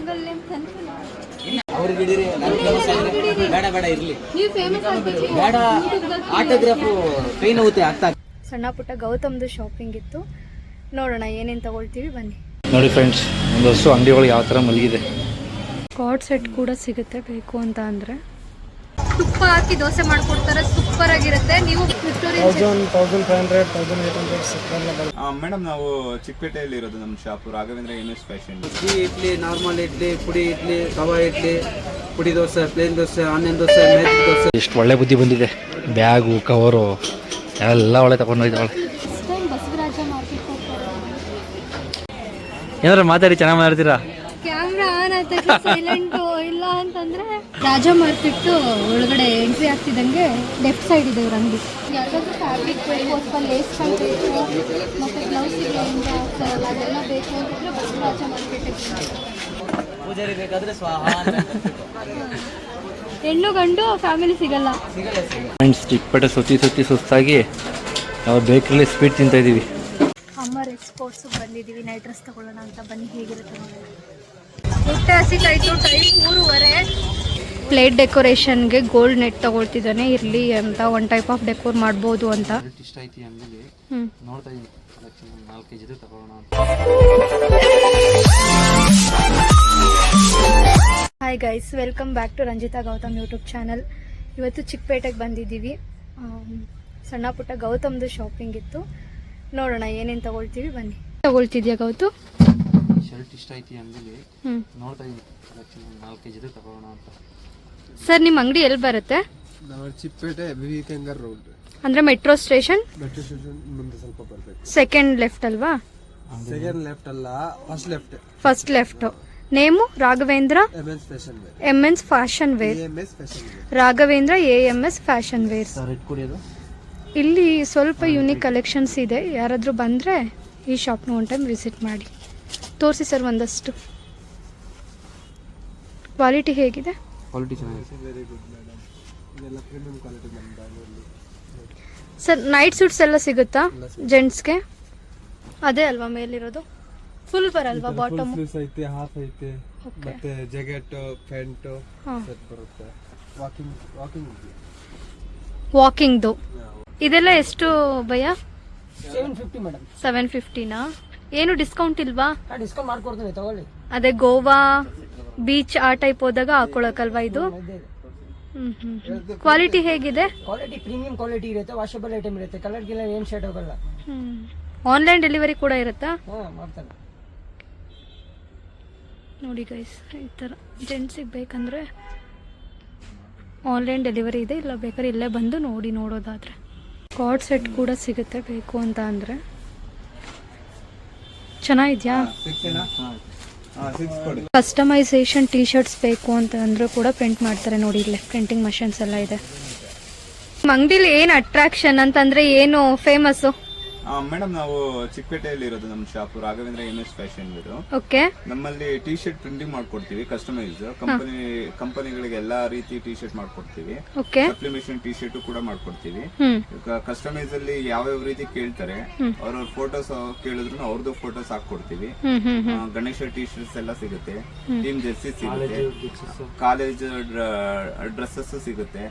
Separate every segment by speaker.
Speaker 1: Triangle ಅಂತ
Speaker 2: ಅವ್ರಿಗೆ ಹಿಡೀರಿ, ನಾನು ಫೇಮಸ್ ಆಗಿದ್ರೆ ಬೇಡ ಬೇಡ ಇರ್ಲಿ,
Speaker 1: ನೀವು ಫೇಮಸ್ ಆಗ್ಬೇಕು,
Speaker 2: ಬೇಡ ಆಟೋಗ್ರಾಫು ಕೈ ನೋವುತ್ತೆ ಆಗ್ತಾ.
Speaker 1: ಸಣ್ಣ ಪುಟ್ಟ ಗೌತಮ್ದು ಶಾಪಿಂಗ್ ಇತ್ತು, ನೋಡೋಣ ಏನೇನು ತಗೊಳ್ತೀವಿ ಬನ್ನಿ.
Speaker 3: ನೋಡಿ ಫ್ರೆಂಡ್ಸ್, ಒಂದು ಹೊಸ ಅಂಗಡಿಗಳು ಯಾವ ಥರ ಮಲಗಿದೆ.
Speaker 1: ಕಾರ್ಡ್ ಸೆಟ್ ಕೂಡ ಸಿಗುತ್ತೆ ಬೇಕು ಅಂತ ಅಂದರೆ. ತುಪ್ಪ ಹಾಕಿ ದೋಸೆ ಮಾಡ್ಕೊಡ್ತಾರೆ, ಸೂಪರ್ ಆಗಿರುತ್ತೆ. ನೀವು
Speaker 4: 1500 ಮೇಡಮ್, ನಾವು ಚಿಕ್ಕಪೇಟೆಯಲ್ಲಿ ಇರೋದು ನಮ್ಮ shop Raghavendra MS fashion.
Speaker 2: Idli, normal idli, ಪುಡಿ ಇಡ್ಲಿ, ತವಾ ಇಡ್ಲಿ, ಪುಡಿ dosa, plain dosa, onion dosa, magic dosa.
Speaker 3: ಎಷ್ಟು ಒಳ್ಳೆ ಬುದ್ಧಿ ಬಂದಿದೆ. ಬ್ಯಾಗು, ಕವರು ಎಲ್ಲ ಒಳ್ಳೆ ತಗೊಂಡೋಯ್ತಾಳೆ.
Speaker 1: ಬಸವರಾಜ ಮಾರ್ಕೆಟ್
Speaker 3: ಏನಾರ ಮಾತಾಡಿ, ಚೆನ್ನಾಗಿ ಮಾತಾಡ್ತೀರಾ.
Speaker 1: ಕ್ಯಾಮ್ರಾ ಆನ್ ಆದ ಸೈಲೆಂಟ್ ಇಲ್ಲ ಅಂತಂದ್ರೆ ರಾಜ ಮಾರ್ಕೆಟ್ ಒಳಗಡೆ ಎಂಟ್ರಿ ಆಗ್ತಿದ್ದಂಗೆ ಲೆಫ್ಟ್ ಸೈಡ್ ಇದೆ ಇವ್ರ ಅಂಗಡಿ. ಯಾವ್ದಾದ್ರು ಫ್ಯಾಬ್ರಿಕ್ ಬೇಕು ಅಥವಾ ಲೇಸ್ ಬೇಕು ಮತ್ತೆ ಬ್ಲೌಸ್ ಇದೆ ಅದೆಲ್ಲ ಬೇಕು ಅಂತಂದ್ರೆ ಬಸವರಾಜ ಮಾರ್ಕೆಟ್.
Speaker 2: ಪೂಜಾರಿ ಬೇಕಾದ್ರೆ ಸ್ವಾಹ.
Speaker 1: ಹೆಣ್ಣು ಗಂಡು ಫ್ಯಾಮಿಲಿ ಸಿಗಲ್ಲ.
Speaker 3: ಫ್ರೆಂಡ್ಸ್, ಚಿಕ್ಕಪೇಟೆ ಸುತ್ತಿ ಸುಸ್ತಾಗಿ ನಾವು ಬೇಕರಿಲಿ ಸ್ವೀಟ್ ತಿಂತಾ ಇದ್ದೀವಿ.
Speaker 1: ಅಮ್ಮರ್ ಎಕ್ಸ್ಪೋರ್ಟ್ಸ್ ಬಂದಿದ್ದೀವಿ, ನೈಟ್ ಡ್ರೆಸ್ ತಗೊಳ್ಳೋಣ ಅಂತ. ಬನ್ನಿ ಹೇಗಿರುತ್ತೆ ನೋಡಿ. ಹೊಟ್ಟೆ ಹಸಿತಾಯಿತು, ಟೈಮ್ 3:15. ಪ್ಲೇಟ್ ಡೆಕೋರೇಷನ್ಗೆ ಗೋಲ್ಡ್ ನೆಟ್ ತಗೊಳ್ತಿದ್ದಾನೆ, ಇರಲಿ ಅಂತ. ಒನ್ ಟೈಪ್ ಆಫ್ ಡೆಕೋರ್ ಮಾಡ್ಬೋದು ಅಂತ.
Speaker 3: ಇಷ್ಟ ಐತಿ ಅಂಗಡಿಲಿ ನೋಡ್ತಾ ಇದ್ದೀನಿ. 4 kg ತಗೊಳ್ಳೋಣ ಅಂತ.
Speaker 1: Hi guys, welcome back to Ranjitha Gautam YouTube channel. ಇವತ್ತು ಚಿಕ್ಕಪೇಟೆಗೆ ಬಂದಿದ್ದೀವಿ. ಸಣ್ಣ ಪುಟ್ಟ ಗೌತಮ್ದು ಶಾಪಿಂಗ್ ಇತ್ತು, ನೋಡೋಣ ಏನೇನು ತಗೊಳ್ತೀವಿ ಬನ್ನಿ. ತಗೊಳ್ತಿದ್ಯಾ ಗೌತು?
Speaker 3: ಶರ್ಟ್ ಇಷ್ಟ ಐತಿ ಅಂಗಡಿಲಿ ನೋಡ್ತಾ ಇದ್ದೀನಿ. 4 kg ತಗೊಳ್ಳೋಣ ಅಂತ.
Speaker 1: ಸರ್, ನಿಮ್ಮ ಅಂಗಡಿ ಎಲ್ಲಿ ಬರುತ್ತೆ?
Speaker 5: ಚಿಕ್ಕಪೇಟೆ ವಿವೇಕಾನಂದ ರೋಡ್
Speaker 1: ಅಂದ್ರೆ ಮೆಟ್ರೋ ಸ್ಟೇಷನ್
Speaker 5: ಮುಂದೆ ಸ್ವಲ್ಪ ಬರಬೇಕು.
Speaker 1: ಸೆಕೆಂಡ್ ಲೆಫ್ಟ್ ಅಲ್ವಾ?
Speaker 5: ಸೆಕೆಂಡ್ ಲೆಫ್ಟ್ ಅಲ್ಲ,
Speaker 1: first left. Name Raghavendra MS fashion wear. Raghavendra AMS fashion wear. ಇಲ್ಲಿ ಸ್ವಲ್ಪ ಯೂನಿಕ್ ಕಲೆಕ್ಷನ್ಸ್ ಇದೆ. ಯಾರಾದರೂ ಬಂದರೆ ಈ ಶಾಪ್ನ ಒನ್ ಟೈಮ್ ವಿಸಿಟ್ ಮಾಡಿ. ತೋರಿಸಿ ಸರ್ ಒಂದಷ್ಟು. ಕ್ವಾಲಿಟಿ ಹೇಗಿದೆ?
Speaker 3: ಕ್ವಾಲಿಟಿ ಚೆನ್ನಾಗಿದೆ.
Speaker 5: ವೆರಿ ಗುಡ್ ಮೇಡಮ್, ಇದೆಲ್ಲ ಪ್ರೀಮಿಯಂ ಕ್ವಾಲಿಟಿ ನಮ್ಮ ಬ್ಯಾಂಗಲ್ಲಿ.
Speaker 1: ಸರ್, ನೈಟ್ ಸೂಟ್ಸ್ ಎಲ್ಲ ಸಿಗುತ್ತಾ ಜೆಂಟ್ಸ್ಗೆ? ಅದೇ ಅಲ್ವಾ ಮೇಲಿರೋದು? ಫುಲ್ ಬರಲ್ವಾ? ಬಾಟಮ್
Speaker 5: ಸ್ಲೀವ್ಸ್ ಐತೆ, ಹಾಫ್ ಐತೆ, ಮತ್ತೆ ಜಾಕೆಟ್, ಪ್ಯಾಂಟ್ ಸೆಟ್ ಬರುತ್ತೆ.
Speaker 1: ವಾಕಿಂಗ್ದು ಇದೆಲ್ಲ ಎಷ್ಟು ಭಯ?
Speaker 6: 750 ಮೇಡಮ್.
Speaker 1: 750ನಾ? ಏನು ಡಿಸ್ಕೌಂಟ್ ಇಲ್ವಾ?
Speaker 6: ಡಿಸ್ಕೌಂಟ್ ಮಾಡ್ಕೊಡ್ತೀನಿ, ತಗೊಳ್ಳಿ.
Speaker 1: ಅದೇ ಗೋವಾ ಬೀಚ್ ಆ ಟೈಪ್ ಹೋದಾಗ ಹಾಕೊಳಕಲ್ವಾ ಇದು? ಕ್ವಾಲಿಟಿ ಹೇಗಿದೆ?
Speaker 6: ಕ್ವಾಲಿಟಿ ಪ್ರೀಮಿಯಂ ಕ್ವಾಲಿಟಿ ಇರುತ್ತೆ, ವಾಷಬಲ್ ಐಟಮ್ ಇರುತ್ತೆ, ಕಲರ್ ಗಿಲ್ಲ ಏನು ಶೇಡ್ ಹೋಗಲ್ಲ.
Speaker 1: ಆನ್ಲೈನ್ ಡೆಲಿವರಿ ಕೂಡ ಇರುತ್ತಾ?
Speaker 6: ಮಾಡ್ತಾರೆ.
Speaker 1: ನೋಡಿ ಗೈಸ್, ಈ ಥರ ಜೆಂಟ್ಸಿಗೆ ಬೇಕಂದ್ರೆ ಆನ್ಲೈನ್ ಡೆಲಿವರಿ ಇದೆ, ಇಲ್ಲ ಬೇಕಾದ್ರೆ ಇಲ್ಲೇ ಬಂದು ನೋಡೋದಾದರೆ. ಕಾರ್ಡ್ ಸೆಟ್ ಕೂಡ ಸಿಗುತ್ತೆ ಬೇಕು ಅಂತ ಅಂದರೆ. ಚೆನ್ನಾಗಿದ್ಯಾ? ಕಸ್ಟಮೈಸೇಷನ್ ಟಿ ಶರ್ಟ್ಸ್ ಬೇಕು ಅಂತ ಅಂದ್ರೆ ಕೂಡ ಪ್ರಿಂಟ್ ಮಾಡ್ತಾರೆ. ನೋಡಿ, ಇಲ್ಲೇ ಪ್ರಿಂಟಿಂಗ್ ಮಷಿನ್ಸ್ ಎಲ್ಲ ಇದೆ. ನಿಮ್ಮ ಅಂಗಡಿಲಿ ಏನು ಅಟ್ರಾಕ್ಷನ್ ಅಂತಂದ್ರೆ ಏನು ಫೇಮಸ್ಸು?
Speaker 4: ಮೇಡಮ್, ನಾವು ಚಿಕ್ಕಪೇಟೆಯಲ್ಲಿ ಇರೋದು ನಮ್ಮ shop Raghavendra MS fashion wear.
Speaker 1: Okay.
Speaker 4: ನಮ್ಮಲ್ಲಿ ಟಿ ಶರ್ಟ್ ಪ್ರಿಂಟಿಂಗ್ ಮಾಡ್ಕೊಡ್ತೀವಿ, ಕಸ್ಟಮೈಸ್. ಕಂಪನಿಗಳಿಗೆ ಎಲ್ಲಾ ರೀತಿ ಟಿ ಶರ್ಟ್ ಮಾಡ್ಕೊಡ್ತೀವಿ. ಸಪ್ಲಿಮೇಷನ್ ಟಿ ಶರ್ಟ್ ಕೂಡ ಮಾಡ್ಕೊಡ್ತೀವಿ. ಕಸ್ಟಮೈಸ್ ಅಲ್ಲಿ ಯಾವ ರೀತಿ ಕೇಳ್ತಾರೆ, ಅವ್ರವ್ರ ಫೋಟೋಸ್ ಕೇಳಿದ್ರು ಅವ್ರದ್ದು ಫೋಟೋಸ್ ಹಾಕೊಡ್ತೀವಿ. ಗಣೇಶ ಟಿ ಶರ್ಟ್ಸ್ ಎಲ್ಲ ಸಿಗುತ್ತೆ, ಟೀಮ್ ಜೆರ್ಸಿ ಸಿಗುತ್ತೆ, ಕಾಲೇಜ್ ಡ್ರೆಸ್ಸಸ್ ಸಿಗುತ್ತೆ,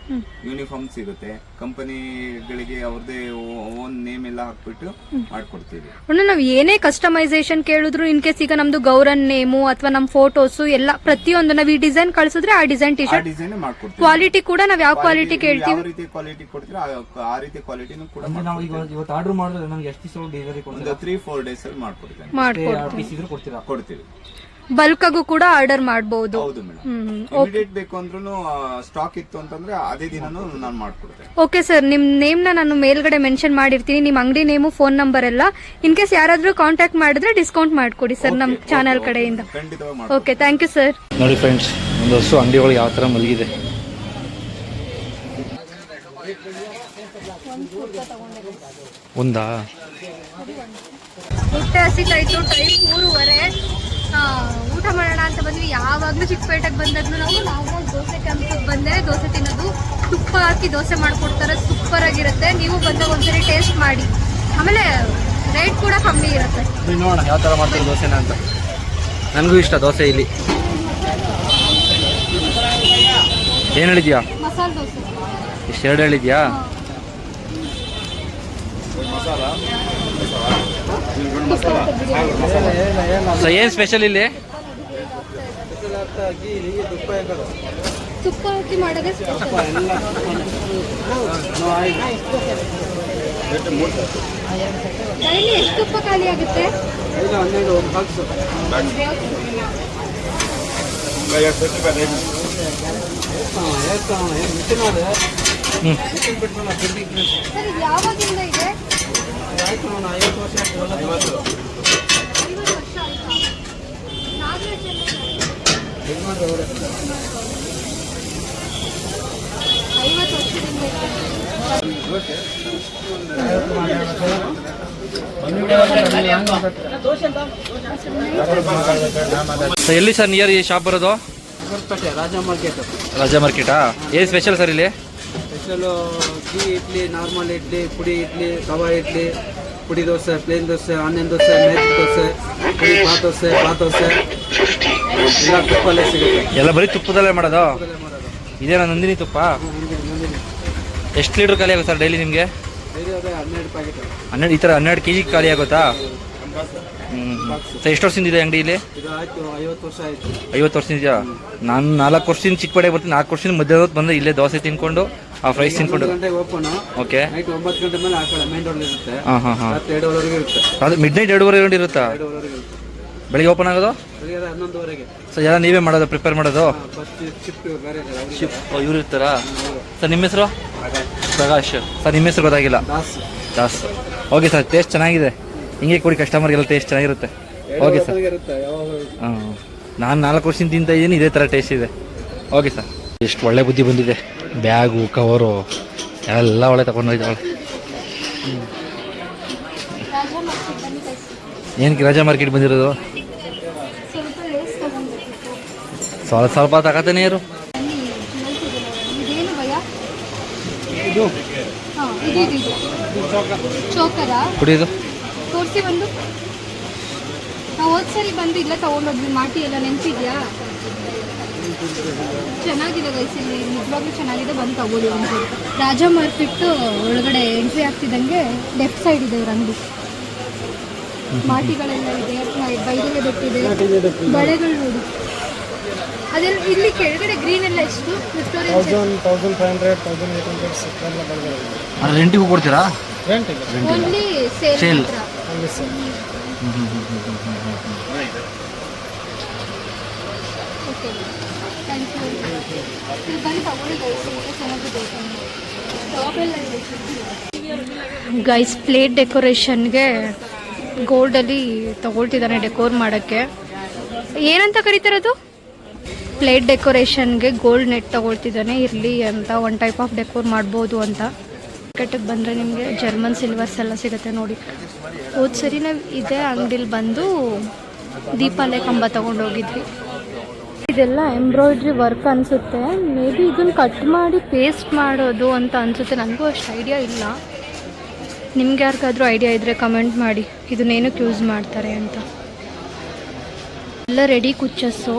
Speaker 4: ಯೂನಿಫಾರ್ಮ್ ಸಿಗುತ್ತೆ. ಕಂಪನಿಗಳಿಗೆ ಅವ್ರದೇ ಓನ್ ನೇಮ್ ಎಲ್ಲ ಹಾಕ್ಬಿಟ್ಟು ಮಾಡ್ಕೊಡ್ತೀವಿ.
Speaker 1: ನಾವು ಏನೇ ಕಸ್ಟಮೈಸೇಷನ್ ಕೇಳಿದ್ರು, ಇನ್ ಕೇಸ್ ಈಗ ನಮ್ದು ಗೌರನ್ ನೇಮು ಅಥವಾ ನಮ್ ಫೋಟೋಸ್ ಎಲ್ಲ ಪ್ರತಿಯೊಂದು ನಾವು ಈ ಡಿಸೈನ್ ಕಳಿಸಿದ್ರೆ ಆ ಡಿಸೈನ್ ಟಿ ಶರ್ಟ್
Speaker 4: ಡಿಸೈನ್ ಮಾಡ್ಕೊಡ್ತೀವಿ.
Speaker 1: ಕ್ವಾಲಿಟಿ ಕೂಡ ನಾವು ಯಾವ ಕ್ವಾಲಿಟಿ ಕೇಳ್ತೀವಿ,
Speaker 4: ಯಾವ ರೀತಿ ಕ್ವಾಲಿಟಿ ಕೊಡ್ತೀರಾ ಆ ರೀತಿ ಕ್ವಾಲಿಟಿನೂ ಕೂಡ
Speaker 3: ನಾವು ಇವತ್ತು ಆರ್ಡರ್ ಮಾಡಿದ್ರೆ ನಮಗೆ ಎಷ್ಟು ದಿವಸ ಡೆಲಿವರಿ ಕೊಡ್ತೀರಾ?
Speaker 4: 3-4 days ಅಲ್ಲಿ ಮಾಡ್ಕೊಡ್ತೀವಿ. ಕೊಡ್ತೀವಿ.
Speaker 1: ಬಲ್ಕ್ ಆಗು ಕೂಡ ಆರ್ಡರ್ ಮಾಡಬಹುದು.
Speaker 4: ಹೌದು ಮೇಡಮ್. ಇಮಿಡಿಯೇಟ್ ಬೇಕು ಅಂದ್ರೂ ಸ್ಟಾಕ್ ಇತ್ತು ಅಂತಂದ್ರೆ ಅದೇ ದಿನನೂ ನಾನು ಮಾಡ್ಕೊಡ್ತೇನೆ.
Speaker 1: ಓಕೆ ಸರ್, ನಿಮ್ ನೇಮ್ ನಾನು ಮೇಲ್ಗಡೆ ಮೆನ್ಷನ್ ಮಾಡಿರ್ತೀನಿ, ನಿಮ್ ಅಂಗಡಿ ನೇಮು, ಫೋನ್ ನಂಬರ್ ಎಲ್ಲ. ಇನ್ ಕೇಸ್ ಯಾರಾದ್ರೂ ಕಾಂಟ್ಯಾಕ್ಟ್ ಮಾಡಿದ್ರೆ ಡಿಸ್ಕೌಂಟ್ ಮಾಡ್ಕೊಡಿ ಸರ್ ನಮ್ ಚಾನೆಲ್ ಕಡೆಯಿಂದ. Okay, thank you sir.
Speaker 3: ನೋಡಿ ಫ್ರೆಂಡ್ಸ್, ಒಂದು ಹೊಸ ಅಂಗಡಿಗಳು ಯಾವ ತರ ಮಲಗಿದೆ. ಒಂದಾ?
Speaker 1: ಹೊಟ್ಟೆ ಹಸಿತಾಯಿತು, ಟೈಮ್ 3:15. ಊಟ ಮಾಡೋಣ ಅಂತ ಬಂದ್ವಿ. ಯಾವಾಗಲೂ ಚಿಕ್ಕಪೇಟೆಗೆ ಬಂದಾಗ್ಲೂ ನಾವು ದೋಸೆ ಕ್ಯಾಂಪಿಗೆ ಬಂದೆ ದೋಸೆ ತಿನ್ನೋದು. ತುಪ್ಪ ಹಾಕಿ ದೋಸೆ ಮಾಡ್ಕೊಡ್ತಾರೆ, ಸೂಪರ್ ಆಗಿರುತ್ತೆ. ನೀವು ಬಂದಾಗ ಒಂದ್ಸರಿ ಟೇಸ್ಟ್ ಮಾಡಿ. ಆಮೇಲೆ ರೇಟ್ ಕೂಡ ಕಮ್ಮಿ ಇರುತ್ತೆ.
Speaker 3: ನೋಡೋಣ ಯಾವ ಥರ ಮಾಡ್ತಾರೆ ದೋಸೆನ ಅಂತ. ನನಗೂ ಇಷ್ಟ ದೋಸೆ ಇಲ್ಲಿ. ಏನು ಹೇಳಿದ್ಯಾ?
Speaker 1: ಮಸಾಲೆ ದೋಸೆ.
Speaker 3: ಇಷ್ಟು ಎರಡು ಹೇಳಿದ್ಯಾ? ಸೊ ಏನು ಸ್ಪೆಷಲ್ ಇಲ್ಲಿ?
Speaker 1: ತುಪ್ಪ ಹಾಕಿ ಮಾಡೋದೇ ಡೈಲಿ ಎಷ್ಟು ತುಪ್ಪ ಖಾಲಿ ಆಗುತ್ತೆ? ಸರ್ ಇದು ಯಾವಾಗಿಂದ ಇದೆ?
Speaker 2: 50 ವರ್ಷ ಆಯ್ತು.
Speaker 1: 50 ವರ್ಷ ಆಯ್ತಾ? ನಾಗರಾಜ್ ಎಲ್ಲ 50 ವರ್ಷದಿಂದ
Speaker 3: ಸೊ ಎಲ್ಲಿ ಸರ್ ನಿಯರ್ ಈ ಶಾಪ್ ಬರೋದು?
Speaker 2: ಹೊಸಪೇಟೆ
Speaker 3: ರಾಜಾ ಮಾರ್ಕೆಟಾ? ಏನು ಸ್ಪೆಷಲ್ ಸರ್ ಇಲ್ಲಿ?
Speaker 2: Special tea idli, normal idli, ಪುಡಿ ಇಡ್ಲಿ, ತವಾ ಇಡ್ಲಿ, ಪುಡಿ dosa, plain dosa, onion dosa, magic dosa, ಪುಡಿ ಬಾತ್ ದೋಸೆ ಎಲ್ಲ ತುಪ್ಪಲ್ಲೇ ಸಿಗುತ್ತೆ.
Speaker 3: ಎಲ್ಲ ಬರೀ ತುಪ್ಪದಲ್ಲೇ ಮಾಡೋದು?
Speaker 2: ಮಾಡೋದು.
Speaker 3: ಇದೇನಾ ನಂದಿನಿ ತುಪ್ಪ? ಎಷ್ಟು ಲೀಟ್ರ್ ಖಾಲಿ ಆಗುತ್ತೆ ಸರ್ ಡೈಲಿ ನಿಮಗೆ?
Speaker 2: ಡೈಲಿ ಅದೇ 12 ಪ್ಯಾಕೆಟ್.
Speaker 3: 12 ಈ ಥರ 12 kg ಖಾಲಿ ಆಗುತ್ತಾ? ಸರ್ ಎಷ್ಟು ವರ್ಷದಿಂದ ಇದೆ ಅಂಗಡಿ ಇಲ್ಲಿ?
Speaker 2: ಇದು ಆಯ್ತು 50 ವರ್ಷ ಆಯ್ತು.
Speaker 3: 50 ವರ್ಷದಿಂದ ಇದೆಯಾ? ನಾನು 4 ವರ್ಷದಿಂದ ಚಿಕ್ಕಪೇಟೆಗೆ ಬರ್ತೀನಿ. 4 ವರ್ಷದಿಂದ ಮಧ್ಯಾಹ್ನ ಹೊತ್ತು ಬಂದು ಇಲ್ಲೇ ದೋಸೆ ತಿನ್ಕೊಂಡು ಆ ಫ್ರೈಸ್ ತಿನ್ಕೊಂಡು.
Speaker 2: 11 ಗಂಟೆಗೆ ಓಪನ್.
Speaker 3: ಓಕೆ.
Speaker 2: ನೈಟ್ 9 ಗಂಟೆ ಮೇಲೆ ಆ ಕಡೆ ಮೇನ್ ರೋಡ್ ಇರುತ್ತೆ.
Speaker 3: ಹಾಂ.
Speaker 2: ರಾತ್ರಿ 2:00ವರೆಗೆ ಇರುತ್ತೆ.
Speaker 3: ಅದು ಮಿಡ್ ನೈಟ್ 2:30 ಗಂಟೆ ಇರುತ್ತಾ?
Speaker 2: 2:00ವರೆಗೆ ಇರುತ್ತೆ.
Speaker 3: ಬೆಳಿಗ್ಗೆ ಓಪನ್ ಆಗೋದು?
Speaker 2: ಬೆಳಿಗ್ಗೆ 11:00ವರೆಗೆ.
Speaker 3: ಸರ್ ಎಲ್ಲ ನೀವೇ ಮಾಡೋದು, ಪ್ರಿಪೇರ್ ಮಾಡೋದು?
Speaker 2: ಫಸ್ಟ್ ಶಿಫ್ಟ್ ಬೇರೆ ಇದೆ ಅವ್ರಿಗೆ.
Speaker 3: ಶಿಫ್ಟ್ ಇವ್ರು ಇರ್ತಾರಾ? ಸರ್ ನಿಮ್ಮ ಹೆಸರು? ಪ್ರಕಾಶ್. ಸರ್ ನಿಮ್ಮ ಹೆಸರು ಗೊತ್ತಾಗಿಲ್ಲ? ದಾಸ್. ಓಕೆ ಸರ್, ಟೇಸ್ಟ್ ಚೆನ್ನಾಗಿದೆ. ಹಿಂಗೆ ಕೊಡಿ, ಕಸ್ಟಮರ್ಗೆಲ್ಲ ಟೇಸ್ಟ್ ಚೆನ್ನಾಗಿರುತ್ತೆ. Okay sir.
Speaker 2: ಇರುತ್ತೆ ಯಾವಾಗ.
Speaker 3: ಹಾಂ, ನಾನು 4 ವರ್ಷದಿಂದ ತಿಂತಾ ಇದ್ದೀನಿ, ಇದೇ ಥರ ಟೇಸ್ಟ್ ಇದೆ. Okay sir. ಎಷ್ಟು ಒಳ್ಳೆ ಬುದ್ಧಿ ಬಂದಿದೆ. ಬ್ಯಾಗು, ಕವರು ಎಲ್ಲ ಒಳ್ಳೆ ತಗೊಂಡೋಗಿದ್ದಾಳೆ. ಏನಕ್ಕೆ ರಾಜಾ ಮಾರ್ಕೆಟ್ ಬಂದಿರೋದು?
Speaker 1: ಸ್ವಲ್ಪ ಲೇಸ್ ತಗೊಂಡ್ಬಿಟ್ಟು
Speaker 3: ಸ್ವಲ್ಪ ತಗೋತಾನೆ ಇರು.
Speaker 1: ಇದೇನು ಭಯ? ಹಾಂ, ಇದು ಚೋಕರಾ?
Speaker 3: ಕುಡಿಯೋದು
Speaker 1: ತೋರಿಸಿ ಒಂದು. ನಾವು ಹೋದ್ ಸರಿ ಬಂದು ಇಲ್ಲೇ ತೊಗೊಂಡೋದ್ವಿ, ಮಾಟಿ ಎಲ್ಲ ನೆನಪಿದ್ಯಾ? ಚೆನ್ನಾಗಿದೆ ಗೈಸ್, ಇಲ್ಲಿ ನಿಜವಾಗ್ಲೂ ಚೆನ್ನಾಗಿದೆ, ಬಂದು ತಗೊಳ್ಳಿ ಒಂದು. ರಾಜಾ ಮಾರ್ಕೆಟ್ ಒಳಗಡೆ ಎಂಟ್ರಿ ಆಗ್ತಿದ್ದಂಗೆ ಲೆಫ್ಟ್ ಸೈಡ್ ಇದೆ ಇವ್ರ ಅಂಗಡಿ. ಮಾಟಿಗಳೆಲ್ಲ ಇದೆ, ಬೈದಲೆ ಬೆಟ್ಟಿದೆ, ಬಳೆಗಳು ನೋಡಿ. ಅದೆಲ್ಲ ಇಲ್ಲಿ ಕೆಳಗಡೆ ಗ್ರೀನ್ ಎಲ್ಲ ಎಷ್ಟು?
Speaker 6: 1500
Speaker 3: ರೆಂಟಿಗೂ ಕೊಡ್ತೀರಾ?
Speaker 1: Only sale
Speaker 3: sale.
Speaker 1: ಮಾತ್ರ. Okay, thank you. ಇದು ಬಂದು ತಗೊಳ್ಳಿ ಗೈಸ್, ಚೆನ್ನಾಗಿದೆ. ಗೈಸ್ ಪ್ಲೇಟ್ ಡೆಕೋರೇಷನ್ಗೆ ಗೋಲ್ಡಲ್ಲಿ ತಗೊಳ್ತಿದ್ದಾನೆ ಡೆಕೋರ್ ಮಾಡೋಕ್ಕೆ. ಏನಂತ ಕರೀತಾರದು? ಪ್ಲೇಟ್ ಡೆಕೋರೇಷನ್ಗೆ ಗೋಲ್ಡ್ ನೆಟ್ ತಗೊಳ್ತಿದ್ದಾನೆ, ಇರಲಿ ಅಂತ, ಒನ್ ಟೈಪ್ ಆಫ್ ಡೆಕೋರ್ ಮಾಡ್ಬೋದು ಅಂತ. ಮಾರ್ಕೆಟಿಗೆ ಬಂದರೆ ನಿಮಗೆ ಜರ್ಮನ್ ಸಿಲ್ವರ್ಸ್ ಎಲ್ಲ ಸಿಗುತ್ತೆ ನೋಡಿ. ಹೋದ ಸರಿ ನಾವು ಇದೇ ಅಂಗಡಿಲಿ ಬಂದು ದೀಪಾಲೆ ಕಂಬ ತೊಗೊಂಡೋಗಿದ್ವಿ. ಇದೆಲ್ಲ ಎಂಬ್ರಾಯ್ಡ್ರಿ ವರ್ಕ್ ಅನಿಸುತ್ತೆ. ಮೇ ಬಿ ಇದನ್ನು ಕಟ್ ಮಾಡಿ ಪೇಸ್ಟ್ ಮಾಡೋದು ಅಂತ ಅನಿಸುತ್ತೆ, ನನಗೂ ಅಷ್ಟು ಐಡಿಯಾ ಇಲ್ಲ. ನಿಮ್ಗೆ ಯಾರಿಗಾದ್ರೂ ಐಡಿಯಾ ಇದ್ದರೆ ಕಮೆಂಟ್ ಮಾಡಿ, ಇದನ್ನೇನಕ್ಕೆ ಯೂಸ್ ಮಾಡ್ತಾರೆ ಅಂತ. ಎಲ್ಲ ರೆಡಿ ಕುಚ್ಚಸ್ಸು,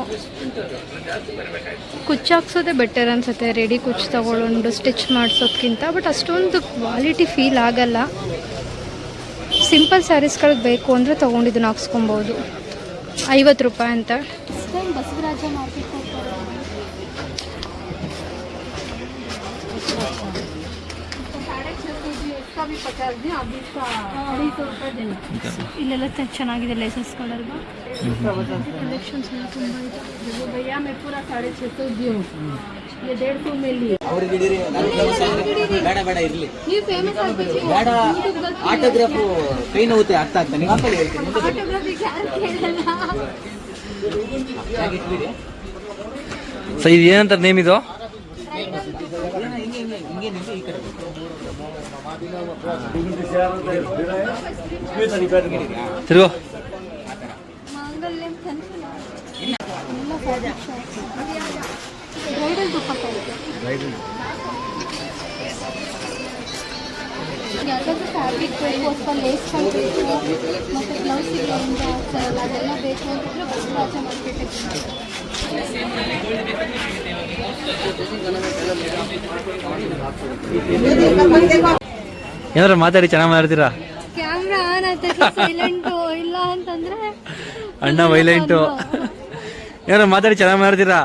Speaker 1: ಕುಚ್ಚಾಕ್ಸೋದೇ ಬೆಟರ್ ಅನಿಸುತ್ತೆ ರೆಡಿ ಕುಚ್ಚು ತಗೊಳ್ಳೋದು ಸ್ಟಿಚ್ ಮಾಡಿಸೋದ್ಕಿಂತ. ಬಟ್ ಅಷ್ಟೊಂದು ಕ್ವಾಲಿಟಿ ಫೀಲ್ ಆಗಲ್ಲ. ಸಿಂಪಲ್ ಸ್ಯಾರೀಸ್ಗಳಿಗೆ ಬೇಕು ಅಂದರೆ ತೊಗೊಂಡಿದ್ದನ್ನು ಹಾಕ್ಸ್ಕೊಬೋದು. 50 ರೂಪಾಯಿ ಅಂತ. ಬಸವರಾಜ ಮಾರ್ಕೆಟ್ ಇಲ್ಲೆಲ್ಲ ಚೆನ್ನಾಗಿದೆ ಲೇಸಸ್ ಕಲರ್ಗೆ. ಕಲೆಕ್ಷನ್ಸ್ ಎಲ್ಲ ತುಂಬ ಇದೆ.
Speaker 2: ಬೇಡ ಇರ್ಲಿ.
Speaker 1: ನೀವು ಫೇಮಸ್ ಆಗ್ಬೇಕು.
Speaker 2: ಬೇಡ, ಆಟೋಗ್ರಾಫ್ ಕೈ ನೋವುತ್ತೆ, ಅರ್ಥ ಆಗ್ತಾನೆ.
Speaker 3: ಸೊ ಇದು ಏನಂತ ನೇಮ್ ಇದು? ತಿರುಗೋ.
Speaker 1: ಯಾಕಂದ್ರೆ ಫ್ಯಾಬ್ರಿಕ್ ಬೇಕು, ಅಥವಾ ಲೇಸ್ ಬೇಕು, ಮತ್ತು ಬ್ಲೌಸಿಗೆ ಅದೆಲ್ಲ ಬೇಕು ಅಂತಂದರೆ ಬಸವರಾಜ ಮಾರ್ಕೆಟಿಗೆ.
Speaker 3: ಏನಾರ ಮಾತಾಡಿ ಚೆನ್ನಾಗಿ ಮಾತಾಡ್ತೀರಾ.
Speaker 1: ಕ್ಯಾಮ್ರಾ ಆನ್ ಆಯ್ತು ಸೈಲೆಂಟು ಇಲ್ಲ ಅಂತಂದ್ರೆ
Speaker 3: ಅಣ್ಣ ವೈಲೆಂಟು. ಏನಾರ ಮಾತಾಡಿ ಚೆನ್ನಾಗಿ ಮಾತಾಡ್ತೀರಾ.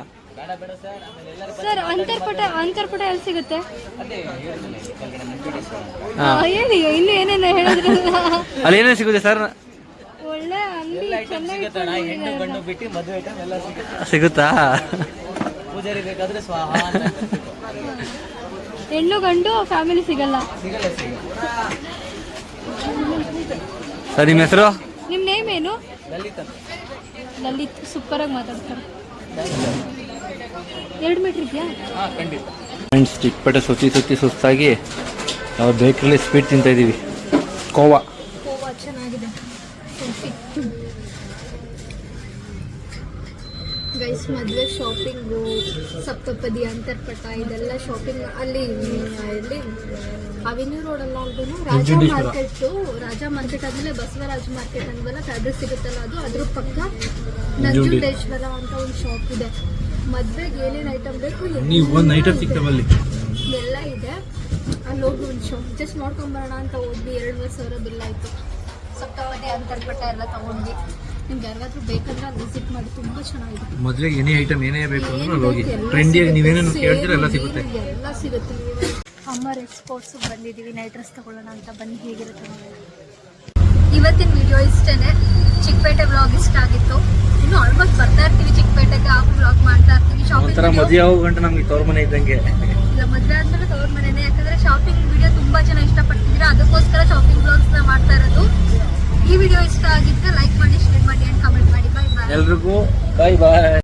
Speaker 1: ಸರ್ ಅಂತರ್ಪಟ ಎಲ್ಲಿ ಸಿಗುತ್ತೆ? ಹೇಳಿ ಇನ್ನು ಏನೇನು ಹೇಳಿದ್ರಲ್ಲ.
Speaker 3: ಅಲ್ಲಿ ಏನೇನು ಸಿಗುತ್ತೆ ಸರ್?
Speaker 1: ಒಳ್ಳೆ ಅಂಗಡಿ ಚೆನ್ನಾಗಿ
Speaker 3: ಸಿಗುತ್ತಾ?
Speaker 1: ಹೆಣ್ಣು ಗಂಡು ಫ್ಯಾಮಿಲಿ ಸಿಗಲ್ಲ.
Speaker 3: ಸರ್ ನಿಮ್ಮ ಹೆಸರು?
Speaker 1: ನಿಮ್ಮ ನೇಮ್ ಏನು? ಲಲಿತ್. ಸೂಪರ್ ಆಗಿ ಮಾತಾಡ್ತಾರೆ. 2 ಮೀಟರ್ ಇದೆಯಾ?
Speaker 3: ಫ್ರೆಂಡ್ಸ್, ಚಿಕ್ಕಪೇಟೆ ಸುತ್ತಿ ಸುಸ್ತಾಗಿ ನಾವು ಬೇಕರಿಲಿ ಸ್ವೀಟ್ ತಿಂತಾ ಇದ್ದೀವಿ. ಕೋವಾ
Speaker 1: ಚೆನ್ನಾಗಿದೆ. ಗೈಸ್, ಮದುವೆ ಶಾಪಿಂಗು, ಸಪ್ತಪದಿ, ಅಂತರ್ಪಟ ಇದೆಲ್ಲ ಶಾಪಿಂಗ್ ಅಲ್ಲಿ ಎಲ್ಲಿ ಅವೆನ್ಯೂ ರೋಡಲ್ಲ ಅಲ್ವೇನು? ರಾಜಾ ಮಾರ್ಕೆಟ್ ಆದ್ಮೇಲೆ ಬಸವರಾಜ್ ಮಾರ್ಕೆಟ್ ಅಂದ್ವಲ್ಲ, ಫ್ಯಾಬ್ರಿಕ್ ಸಿಗುತ್ತಲ್ಲ ಅದು, ಅದ್ರ ಪಕ್ಕ ನಂಜುಂಡೇಶ್ವರ ಅಂತ ಒಂದು ಶಾಪ್ ಇದೆ. ಮದ್ವೆಗೆ ಏನೇನು ಐಟಮ್ ಬೇಕು ಎಲ್ಲ ಇದೆ. ಅಲ್ಲಿ ಹೋಗಿ ಒಂದು ಶಾಪ್ ಜಸ್ಟ್ ನೋಡ್ಕೊಂಬರೋಣ ಅಂತ ಹೋದ್ವಿ. 2,000 ಸಾವಿರ ಬಿಲ್ ಆಯಿತು. ಸಪ್ತಪದಿ, ಅಂತರ್ಪಟ ಎಲ್ಲ ತಗೊಂಡ್ವಿ. ನಿಮ್ಗೆ ಯಾರಿಗಾದ್ರೂ ಬೇಕಂದ್ರೆ ಅಲ್ಲಿ ವಿಸಿಟ್ ಮಾಡಿ, ತುಂಬ ಚೆನ್ನಾಗಿದೆ.
Speaker 3: ಮದುವೆಗೆ ಏನೇ ಐಟಮ್ ಏನೇ ಬೇಕು ಅಂದ್ರೆ ಹೋಗಿ ಟ್ರೆಂಡಿಯಾಗಿ ನೀವೇನೇನು ಕೇಳ್ತೀರಾ ಎಲ್ಲ ಸಿಗುತ್ತೆ.
Speaker 1: ಎಲ್ಲ ಸಿಗುತ್ತೆ. ಅಮರ್ ಎಕ್ಸ್ಪೋರ್ಟ್ಸ್ ಬಂದಿದ್ದೀವಿ ನೈಟ್ ಡ್ರೆಸ್ ತಗೊಳ್ಳೋಣ ಅಂತ. ಬನ್ನಿ, ಹೇಗಿರುತ್ತೆ ನೋಡಿ. ಇವತ್ತಿನ ವಿಡಿಯೋ ಇಷ್ಟೇನೆ. ಚಿಕ್ಕಪೇಟೆ ವ್ಲಾಗ್ ಇಷ್ಟ ಆಗಿತ್ತು. ಇನ್ನು ಆಲ್ಮೋಸ್ಟ್ ಬರ್ತಾ ಇರ್ತೀವಿ ಚಿಕ್ಕಪೇಟೆಗೆ, ಆ ವ್ಲಾಗ್ ಮಾಡ್ತಾ ಇರ್ತೀವಿ. ಶಾಪಿಂಗ್
Speaker 3: ಮದುವೆ ಯಾವ ಗಂಟೆ ನಮ್ಗೆ ತವ್ರ ಮನೆ ಇದ್ದಂಗೆ.
Speaker 1: ಇಲ್ಲ, ಮದುವೆ ಆದ್ಮೇಲೆ ತವ್ರ ಮನೆನೇ. ಯಾಕಂದ್ರೆ ಶಾಪಿಂಗ್ ವಿಡಿಯೋ ತುಂಬಾ ಜನ ಇಷ್ಟಪಡ್ತಿದ್ದೀರಾ, ಅದಕ್ಕೋಸ್ಕರ ಶಾಪಿಂಗ್ ವ್ಲಾಗ್ಸ್ನ ಮಾಡ್ತಾ ಇರೋದು. ಈ ವಿಡಿಯೋ ಇಷ್ಟ ಆಗಿದ್ರೆ ಲೈಕ್ ಮಾಡಿ, ಶೇರ್ ಮಾಡಿ ಅಂಡ್ ಕಮೆಂಟ್ ಮಾಡಿ. ಬಾಯ್ ಬಾಯ್
Speaker 3: ಎಲ್ರಿಗೂ. ಬಾಯ್ ಬಾಯ್.